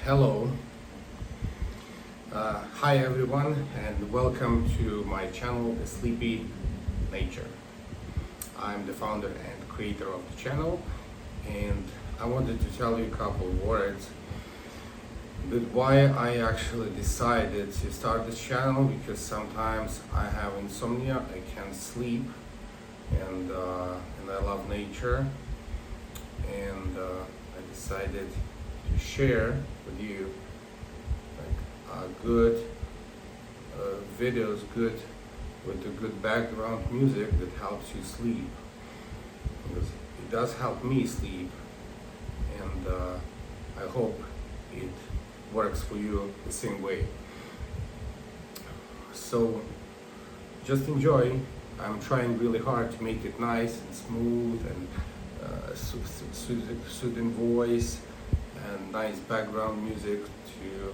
Hello, hi everyone, and welcome to my channel, The Sleepy Nature. I'm the founder and creator of the channel, and I wanted to tell you a couple of words but why I actually decided to start this channel, because sometimes I have insomnia, I can't sleep, and I love nature, and I decided to share with you good videos, good with the good background music that helps you sleep, because it does help me sleep, and I hope it works for you the same way. So just enjoy. I'm trying really hard to make it nice and smooth and soothing voice and nice background music to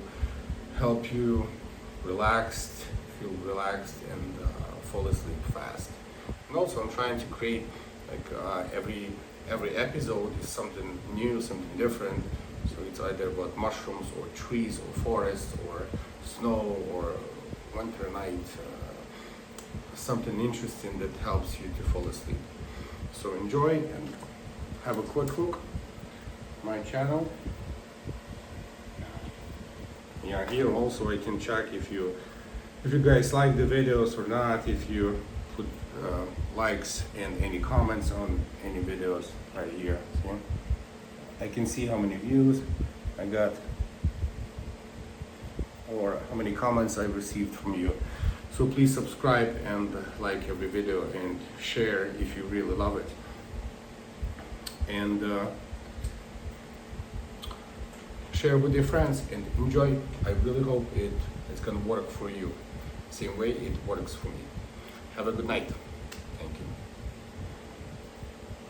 help you feel relaxed, and fall asleep fast. And also, I'm trying to create every episode is something new, something different. So it's either about mushrooms or trees or forests or snow or winter night, something interesting that helps you to fall asleep. So enjoy and have a quick look at my channel. Yeah, here also I can check if you guys like the videos or not, if you put likes and any comments on any videos right here. See? I can see how many views I got or how many comments I received from you. So please subscribe and like every video and share if you really love it. And share with your friends and enjoy. I really hope it's gonna work for you, same way it works for me. Have a good night.